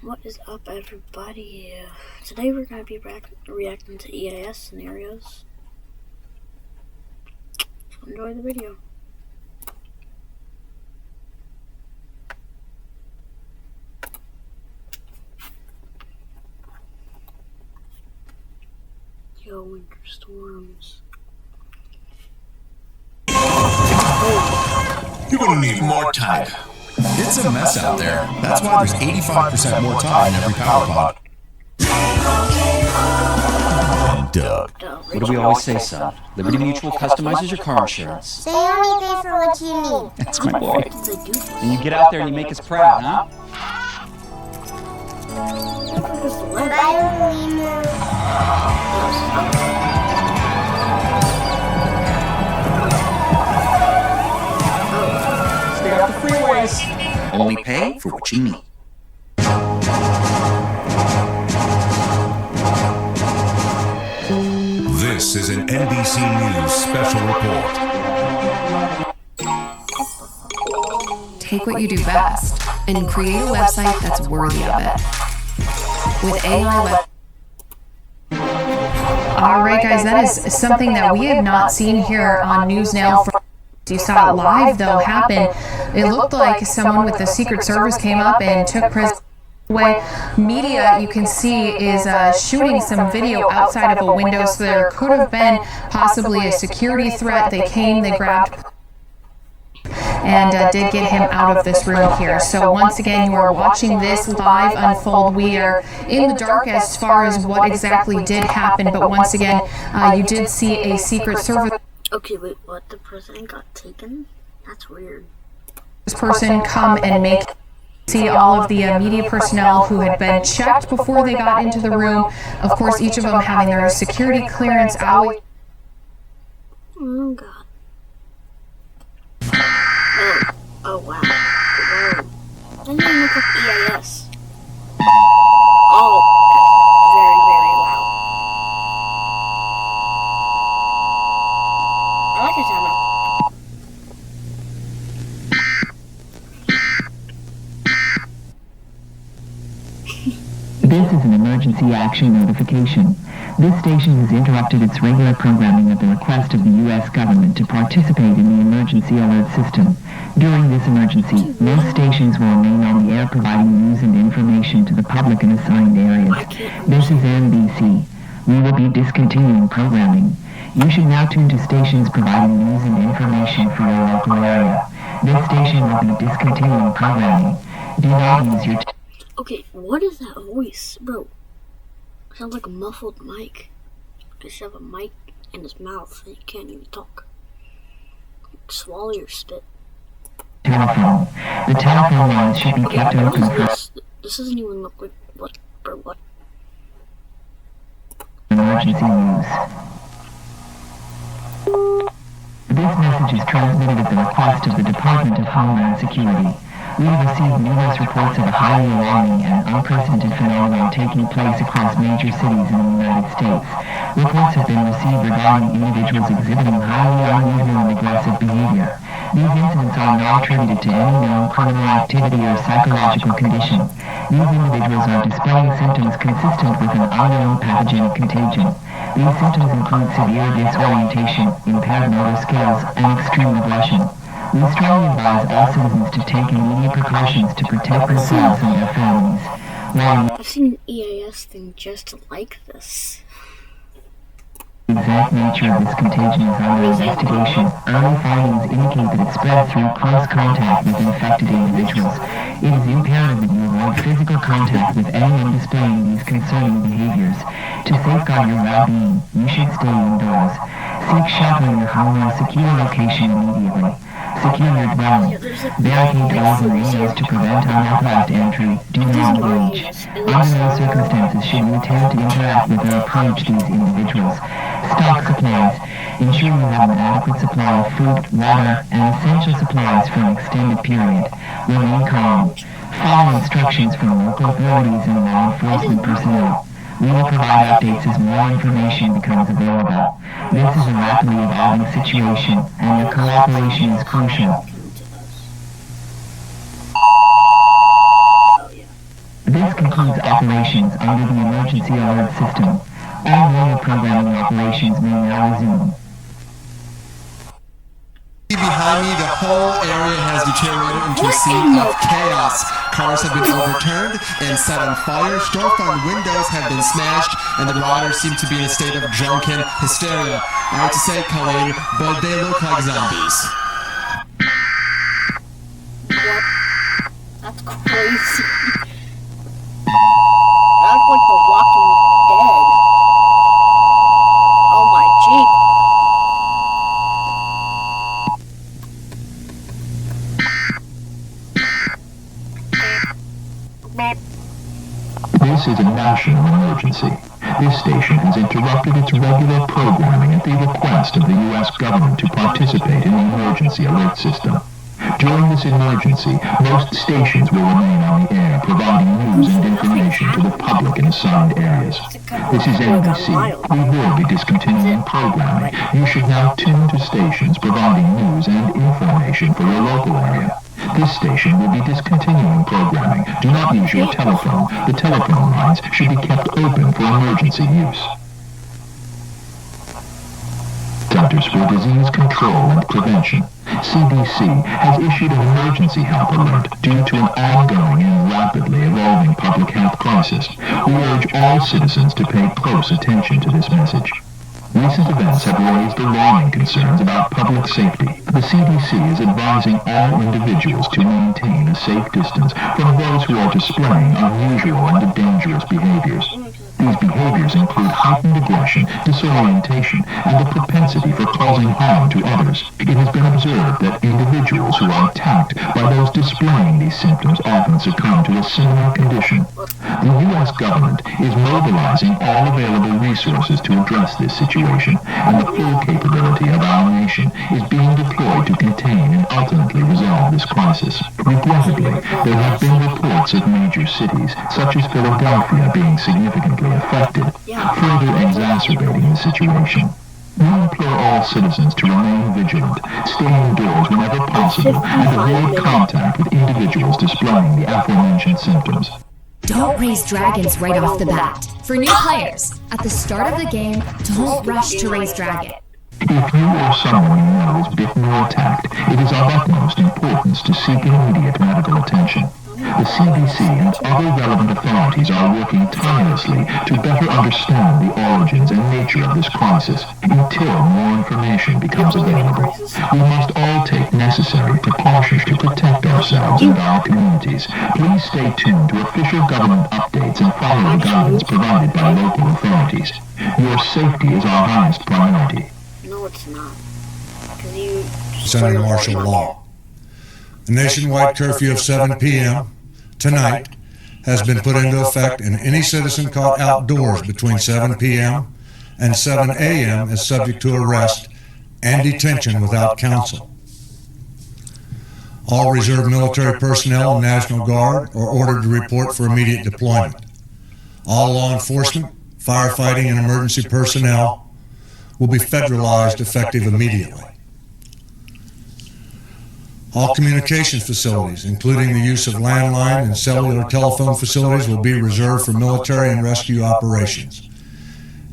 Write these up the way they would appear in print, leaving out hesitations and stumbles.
What is up, everybody? Today we're going to be reacting to EAS scenarios. So enjoy the video. Yo, winter storms. You're gonna need more time. It's a mess out there. That's why there's 85% more time in every power pod. And Doug. What do we always say, son? Liberty Mutual customizes your car insurance. So you only pay for what you need. That's my boy. And you get out there and you make us proud, huh? But I only move. Stay off the freeways. Only pay for what you need. This is an NBC News special report. Take what you do best and create a website that's worthy of it. With AI Alright guys, that is something that we have not seen here on News Now. You saw it live though happen. It looked like someone with the Secret Service came up and took prisoners away. Media, you can see, is shooting some video outside of a window, so there could have been possibly a security threat. They came, they grabbed and did get him out of this room here. So once again, you are watching this live unfold. We are in the dark as far as what exactly did happen, but once again, you did see a Secret Service. Okay, wait, what? The president got taken? That's weird. This person come and see all of the media personnel who had been checked before they got into the room. Of course, each of them having their security clearance out. Oh, God. Oh, wow. Whoa. I didn't even look up EAS. Oh, very, very loud. I like his hammer. This is an emergency action notification. This station has interrupted its regular programming at the request of the U.S. government to participate in the emergency alert system. During this emergency, most stations will remain on the air providing news and information to the public in assigned areas. This is NBC. We will be discontinuing programming. You should now tune to stations providing news and information for your local area. This station will be discontinuing programming. Do not use your... Okay, what is that voice? Bro, sounds like a muffled mic. Just have a mic in his mouth and he can't even talk. Swallow your spit. Telephone. The telephone lines should be kept What open is for this? This doesn't even look like what, bro, what? emergency news. This message is transmitted at the request of the Department of Homeland Security. We have received numerous reports of a highly alarming and unprecedented phenomenon taking place across major cities in the United States. Reports have been received regarding individuals exhibiting highly unusual and aggressive behavior. These incidents are not attributed to any known criminal activity or psychological condition. These individuals are displaying symptoms consistent with an unknown pathogenic contagion. These symptoms include severe disorientation, impaired motor skills, and extreme aggression. We strongly advise all citizens to take immediate precautions to protect themselves and their families. I've seen an EAS thing just like this. The exact nature of this contagion is under investigation. Early findings indicate that it spread through close contact with infected individuals. It is imperative that you avoid physical contact with anyone displaying these concerning behaviors. To safeguard your well-being, you should stay indoors. Seek shelter in your home or a secure location immediately. Secure your dwelling. Barricade doors and windows to prevent unauthorized entry. Do not engage. Under no circumstances should you attempt to interact with or approach these individuals. Stock supplies. Ensure you have an adequate supply of food, water, and essential supplies for an extended period. Remain calm. Follow instructions from local authorities and law enforcement personnel. We will provide updates as more information becomes available. This is a rapidly evolving situation, and your cooperation is crucial. This concludes operations under the emergency alert system. All radio programming operations may now resume. Behind me, the whole area has deteriorated into a scene of chaos. Cars have been overturned and set on fire. Storefront windows have been smashed, and the rioters seem to be in a state of drunken hysteria. I hate to say it, Colleen, but they look like zombies. What? That's crazy. That's like The Walking Dead. Oh my Jeep. This is a national emergency. This station has interrupted its regular programming at the request of the U.S. government to participate in the emergency alert system. During this emergency, most stations will remain on the air, providing news and information to the public in assigned areas. This is NBC. We will be discontinuing programming. You should now tune to stations providing news and information for your local area. This station will be discontinuing programming. Do not use your telephone. The telephone lines should be kept open for emergency use. Centers for Disease Control and Prevention, CDC, has issued an emergency health alert due to an ongoing and rapidly evolving public health crisis. We urge all citizens to pay close attention to this message. Recent events have raised alarming concerns about public safety. The CDC is advising all individuals to maintain a safe distance from those who are displaying unusual and dangerous behaviors. These behaviors include heightened aggression, disorientation, and a propensity for causing harm to others. It has been observed that individuals who are attacked by those displaying these symptoms often succumb to a similar condition. The U.S. government is mobilizing all available resources to address this situation, and the full capability of our nation is being deployed to contain and ultimately resolve this crisis. Regrettably, there have been reports of major cities, such as Philadelphia, being significantly affected, further exacerbating the situation. We implore all citizens to remain vigilant, stay indoors whenever possible, and avoid contact with individuals displaying the aforementioned symptoms. Don't raise dragons right off the bat. For new players, at the start of the game, don't rush to raise dragon. If you or someone you know is bitten or attacked, it is of utmost importance to seek immediate medical attention. The CDC and other relevant authorities are working tirelessly to better understand the origins and nature of this crisis until more information becomes available. We must all take necessary precautions to protect ourselves and our communities. Please stay tuned to official government updates and follow the guidance provided by local authorities. Your safety is our highest priority. No, it's not. It's under martial law. A nationwide curfew of 7 p.m. tonight has been put into effect, and any citizen caught outdoors between 7 p.m. and 7 a.m. is subject to arrest and detention without counsel. All reserve military personnel and National Guard are ordered to report for immediate deployment. All law enforcement, firefighting, and emergency personnel will be federalized effective immediately. All communications facilities, including the use of landline and cellular telephone facilities, will be reserved for military and rescue operations.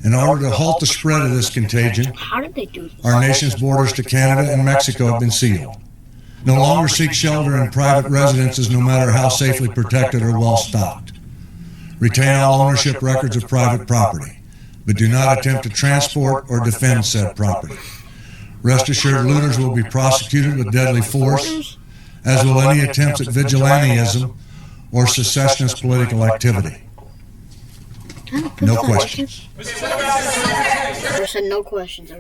In order to halt the spread of this contagion, our nation's borders to Canada and Mexico have been sealed. No longer seek shelter in private residences, no matter how safely protected or well stocked. Retain all ownership records of private property, but do not attempt to transport or defend said property. Rest assured, looters will be prosecuted with deadly force, as will any attempts at vigilantism or secessionist political activity. No questions. I said no questions.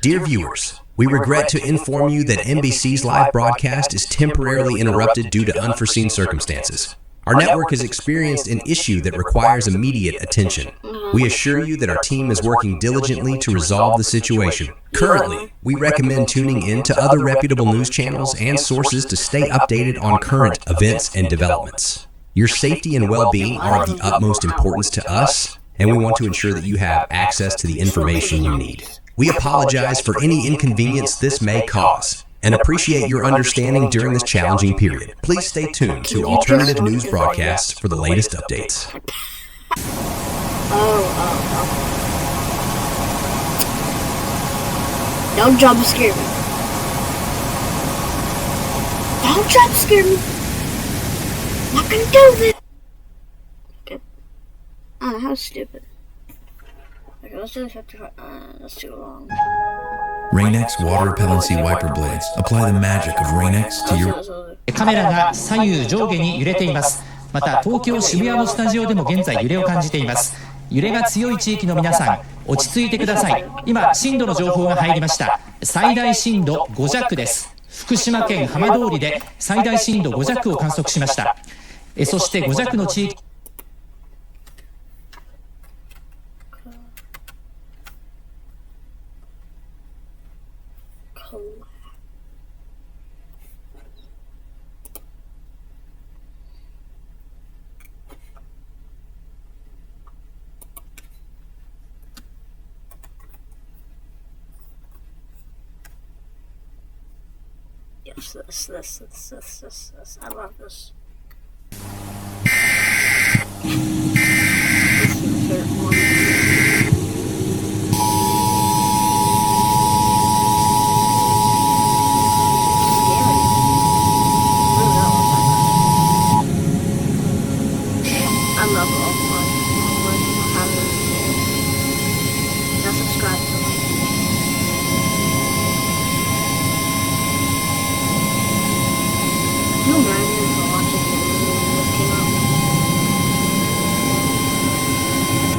Dear viewers, we regret to inform you that NBC's live broadcast is temporarily interrupted due to unforeseen circumstances. Our network has experienced an issue that requires immediate attention. We assure you that our team is working diligently to resolve the situation. Currently, we recommend tuning in to other reputable news channels and sources to stay updated on current events and developments. Your safety and well-being are of the utmost importance to us, and we want to ensure that you have access to the information you need. We apologize for any inconvenience this may cause, and appreciate your understanding during this challenging period. Please stay tuned to alternative news broadcasts for the latest updates. Don't jump scare me. Don't jump scare me. I'm not gonna do this. Okay. Oh, how stupid. Okay, let's do this 55. That's too long. Rain-X water repellency wiper blades. Apply the magic of Rain-X to your... カメラが左右上下に揺れています。また東京渋谷のスタジオでも現在揺れを感じています。揺れが強い地域の皆さん、落ち着いてください。今震度の情報が入りました。最大震度5弱です。福島県浜通りで最大震度5弱を観測しました。そして5弱の地域This. I love this. I love all fun. Now subscribe to me. You imagine if I watched this when this came out?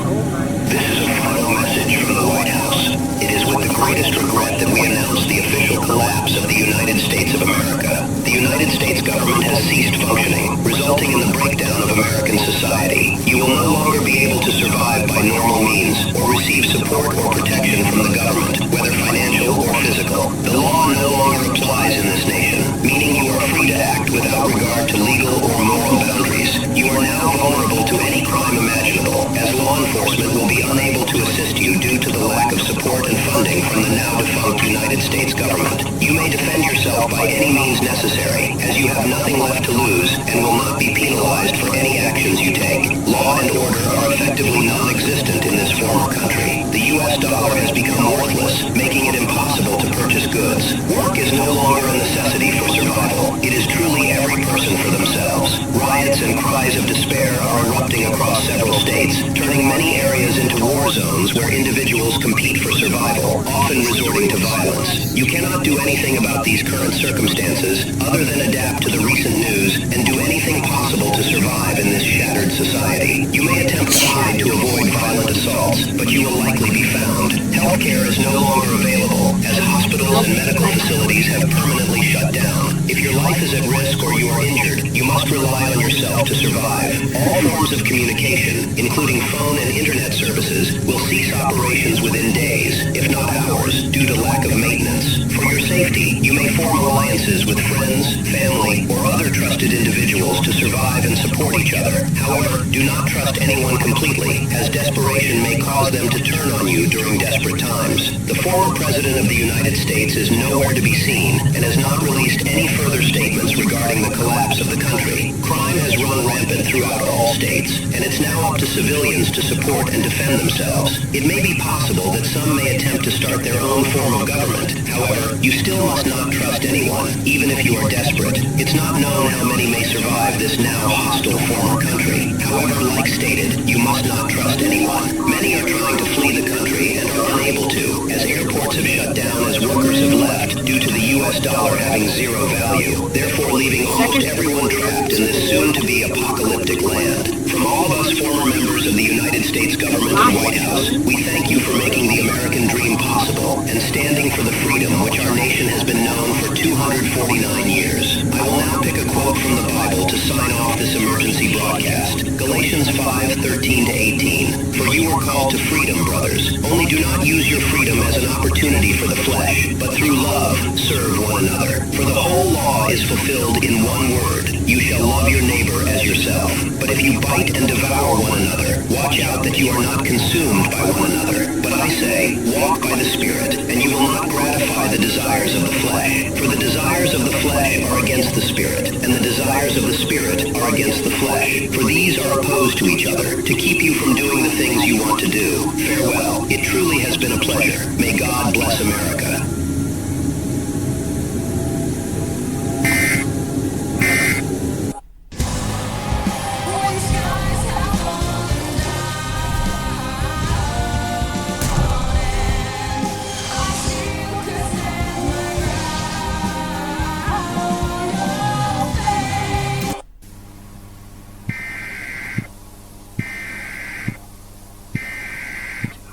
Oh my. This is a final message from the White House. It is with the greatest regret that we announce the official collapse of the United States of America. The United States government has ceased functioning, resulting in the breakdown of American society. You will no longer be able to survive by normal means or receive support or protection from the government, whether financial or physical. The law no longer applies in this nation, meaning you are free to act without regard to legal or moral boundaries. You are now vulnerable to any crime imaginable, as law enforcement will be unable to assist you due to the lack of support and funding from the now-defunct United States government. You may defend yourself by any means necessary, as you have nothing left to lose and will not be penalized for any actions you take. Law and order are effectively non-existent in this former country. The U.S. dollar has become worthless, making it impossible to purchase goods. Work is no longer a necessity for survival. It is truly every person for themselves. Riots and cries of despair are erupting across several states, turning many areas into war zones where individuals compete for survival, often resorting to violence. You cannot do anything about these current circumstances other than adapt to the recent news and do anything possible to survive in this shattered society. You may attempt to hide to avoid violent assaults, but you will likely be found. Healthcare is no longer available, as hospitals and medical facilities have permanently shut down. If your life is at risk or you are injured, you must rely on yourself to survive. All forms of communication, including phone and internet services, will cease operations within days, if not hours, due to lack of maintenance. For your safety, you may form alliances with friends, family, or other trusted individuals to survive and support each other. However, do not trust anyone completely, as desperation may cause them to turn on you during desperate times. The former President of the United States is nowhere to be seen and has not released any further statements regarding the collapse of the country. Crime has run rampant throughout all states, and it's now up to civilians to support and defend themselves. It may be possible that some may attempt to start their own form of government. However, you still must not trust anyone, even if you are desperate. It's not known how many may survive this now hostile former country. However, like stated, you must not trust anyone. Many are trying to flee the country and are unable to, as airports have shut down as workers have left due to the U.S. dollar having zero value, therefore leaving almost everyone trapped in this soon-to-be apocalyptic land. From all of us former members of the United States government and White House, we thank you for making the American dream possible and standing for the freedom which our nation has been known for 249 years. I will now pick a quote from the Bible to sign off this emergency broadcast. Galatians 5:13 to 18. For you were called to freedom, brothers. Only do not use your freedom as an opportunity for the flesh, but through love serve one another. For the whole law is fulfilled in one word. You shall love your neighbor as yourself. But if you bite and devour one another, watch out that you are not consumed by one another. But I say, walk by the Spirit, and you will not gratify the desires of the flesh. For the desires of the flesh are against the Spirit, and the desires of the Spirit are against the flesh. For these are opposed to each other, to keep you from doing the things you want to do. Farewell. It truly has been a pleasure. May God bless America.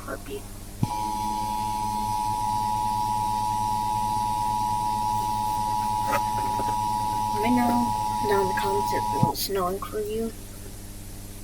Heartbeat. Let me know down in the comments if it's snowing for you.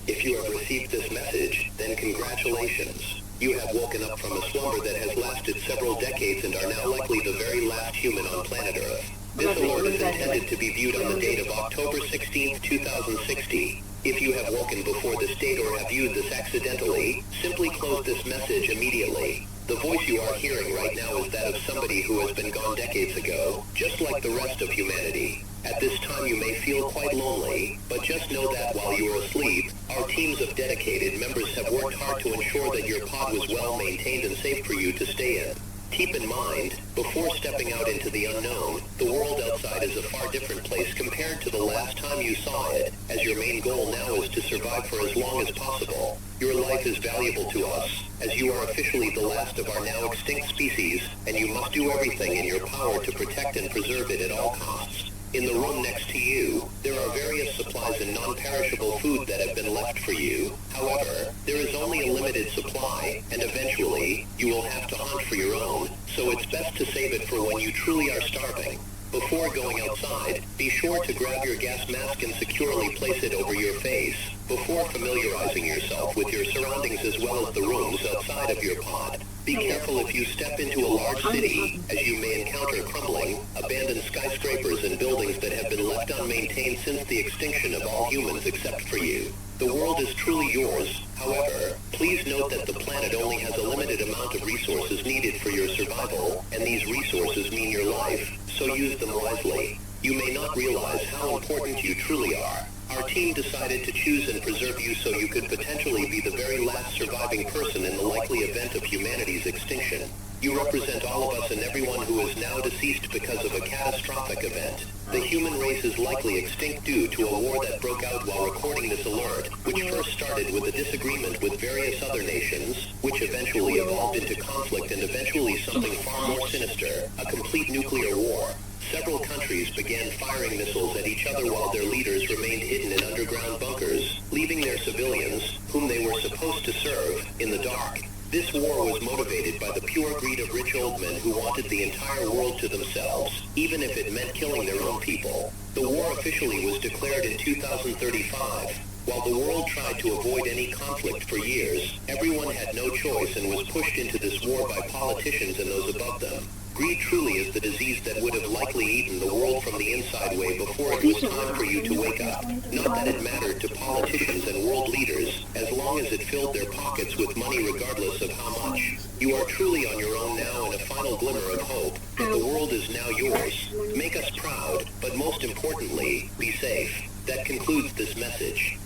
If you have received this message, then congratulations. You have woken up from a slumber that has lasted several decades and are now likely the very last human on planet Earth. This alert is intended to be viewed on the date of October 16, 2060. If you have woken before this date or have viewed this accidentally, simply close this message immediately. The voice you are hearing right now is that of somebody who has been gone decades ago, just like the rest of humanity. At this time you may feel quite lonely, but just know that while you are asleep, our teams of dedicated members have worked hard to ensure that your pod was well maintained and safe for you to stay in. Keep in mind, before stepping out into the unknown, the world outside is a far different place compared to the last time you saw it, as your main goal now is to survive for as long as possible. Your life is valuable to us, as you are officially the last of our now extinct species, and you must do everything in your power to protect and preserve it at all costs. In the room next to you, there are various supplies and non-perishable food that have been left for you. However, there is only a limited supply, and eventually, you will have to hunt for your own, so it's best to save it for when you truly are starving. Before going outside, be sure to grab your gas mask and securely place it over your face. Before familiarizing yourself with your surroundings as well as the rooms outside of your pod, be careful if you step into a large city, as you may encounter crumbling, abandoned skyscrapers and buildings that have been left unmaintained since the extinction of all humans except for you. The world is truly yours. However, please note that the planet only has a limited amount of resources needed for your survival, and these resources mean your life, so use them wisely. You may not realize how important you truly are. Our team decided to choose and preserve you so you could potentially be the very last surviving person in the likely event of humanity's extinction. You represent all of us and everyone who is now deceased because of a catastrophic event. The human race is likely extinct due to a war that broke out while recording this alert, which first started with a disagreement with various other nations, which eventually evolved into conflict and eventually something far more sinister, a complete nuclear war. Several countries began firing missiles at each other while their leaders remained hidden in underground bunkers, leaving their civilians, whom they were supposed to serve, in the dark. This war was motivated by the pure greed of rich old men who wanted the entire world to themselves, even if it meant killing their own people. The war officially was declared in 2035. While the world tried to avoid any conflict for years, everyone had no choice and was pushed into this war by politicians and those above them. Greed truly is the disease that would have likely eaten the world from the inside way before it was time for you to wake up. Not that it mattered to politicians and world leaders, as long as it filled their pockets with money regardless of how much. You are truly on your own now and a final glimmer of hope, but the world is now yours. Make us proud, but most importantly, be safe. That concludes this message.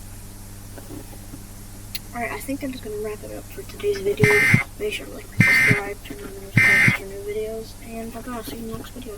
Alright, I think I'm just going to wrap it up for today's video. Make sure to like and subscribe, turn on the notifications for new videos, and I'll see you in the next video.